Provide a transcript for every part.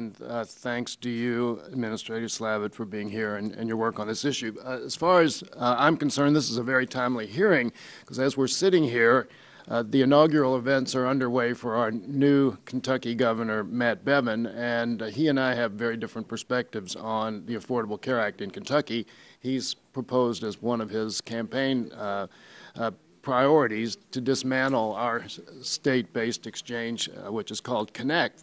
and thanks to you, Administrator Slavitt, for being here and your work on this issue. As far as I'm concerned, this is a very timely hearing, because as we're sitting here, the inaugural events are underway for our new Kentucky Governor, Matt Bevin, and he and I have very different perspectives on the Affordable Care Act in Kentucky. He's proposed as one of his campaign priorities to dismantle our state-based exchange, which is called Kynect.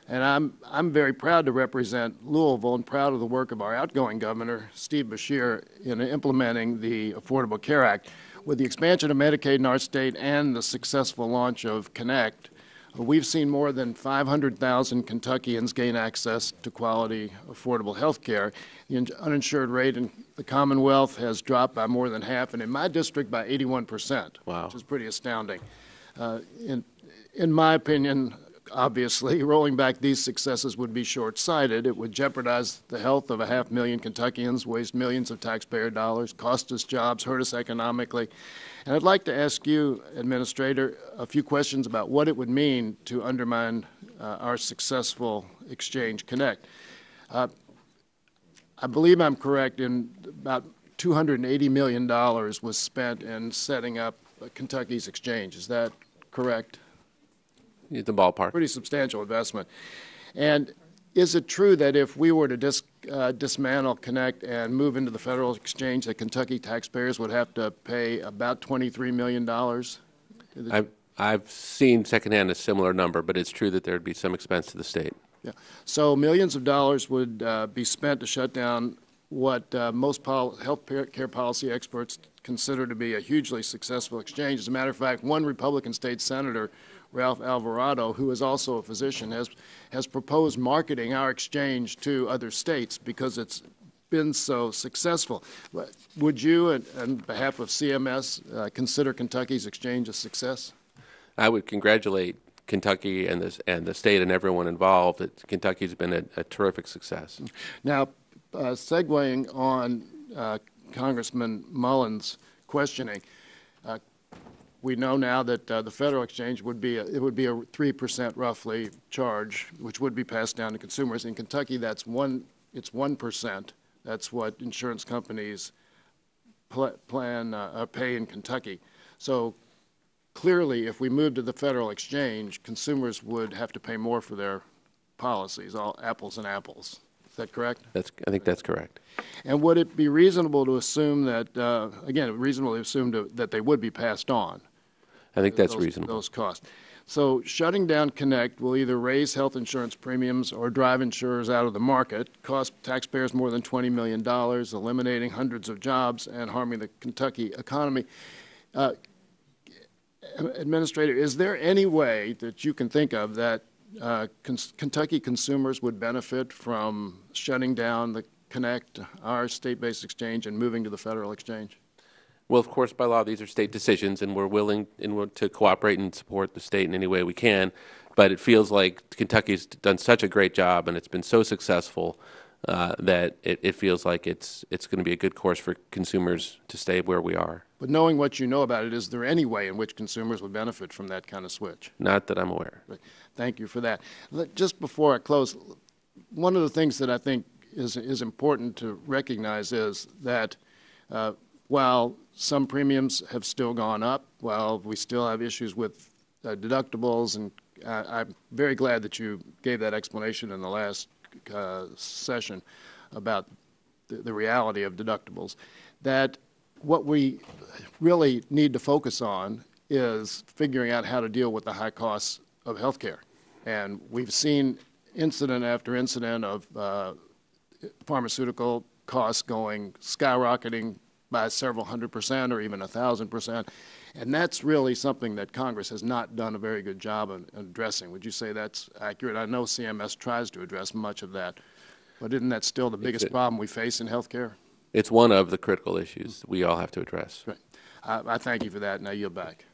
And I'm very proud to represent Louisville and proud of the work of our outgoing governor, Steve Beshear, in implementing the Affordable Care Act. With the expansion of Medicaid in our state and the successful launch of Kynect, we've seen more than 500,000 Kentuckians gain access to quality, affordable health care. The uninsured rate in the Commonwealth has dropped by more than half, and in my district by 81%, wow, which is pretty astounding. In my opinion, obviously, rolling back these successes would be short-sighted. It would jeopardize the health of 500,000 Kentuckians, waste millions of taxpayer dollars, cost us jobs, hurt us economically. And I'd like to ask you, Administrator, a few questions about what it would mean to undermine our successful exchange Kynect. I believe I'm correct in about $280 million was spent in setting up Kentucky's exchange. Is that correct? The ballpark. Pretty substantial investment. And is it true that if we were to dismantle Kynect and move into the federal exchange, that Kentucky taxpayers would have to pay about $23 million? I've seen secondhand a similar number, but it's true that there would be some expense to the state. Yeah. So millions of dollars would be spent to shut down what most health care policy experts consider to be a hugely successful exchange. As a matter of fact, one Republican state senator, Ralph Alvarado, who is also a physician, has proposed marketing our exchange to other states because it's been so successful. Would you, on behalf of CMS, consider Kentucky's exchange a success? I would congratulate Kentucky and the state and everyone involved. Kentucky's been a terrific success. Now, segueing on Congressman Mullen's questioning, we know now that the federal exchange would be a 3% roughly charge, which would be passed down to consumers. In Kentucky, it's 1%. That's what insurance companies pay in Kentucky. So clearly, if we move to the federal exchange, consumers would have to pay more for their policies, all apples and apples. Is that correct? I think that's correct. And would it be reasonable to assume that, that they would be passed on? I think that's reasonable. Those costs. So shutting down Kynect will either raise health insurance premiums or drive insurers out of the market, cost taxpayers more than $20 million, eliminating hundreds of jobs and harming the Kentucky economy. Administrator, is there any way that you can think of that Kentucky consumers would benefit from shutting down the Kynect, our state-based exchange, and moving to the federal exchange? Well, of course, by law, these are state decisions, and we're willing to cooperate and support the state in any way we can. But it feels like Kentucky's done such a great job, and it's been so successful that it feels like it's going to be a good course for consumers to stay where we are. But knowing what you know about it, is there any way in which consumers would benefit from that kind of switch? Not that I'm aware. Thank you for that. Just before I close, one of the things that I think is important to recognize is that while some premiums have still gone up, while we still have issues with deductibles, and I'm very glad that you gave that explanation in the last session about the reality of deductibles, that what we really need to focus on is figuring out how to deal with the high costs of health care. And we've seen incident after incident of pharmaceutical costs skyrocketing by several 100% or even 1,000%. And that's really something that Congress has not done a very good job of addressing. Would you say that's accurate? I know CMS tries to address much of that, but isn't that still the biggest problem we face in health care? It's one of the critical issues we all have to address. Right. I thank you for that, and I yield back.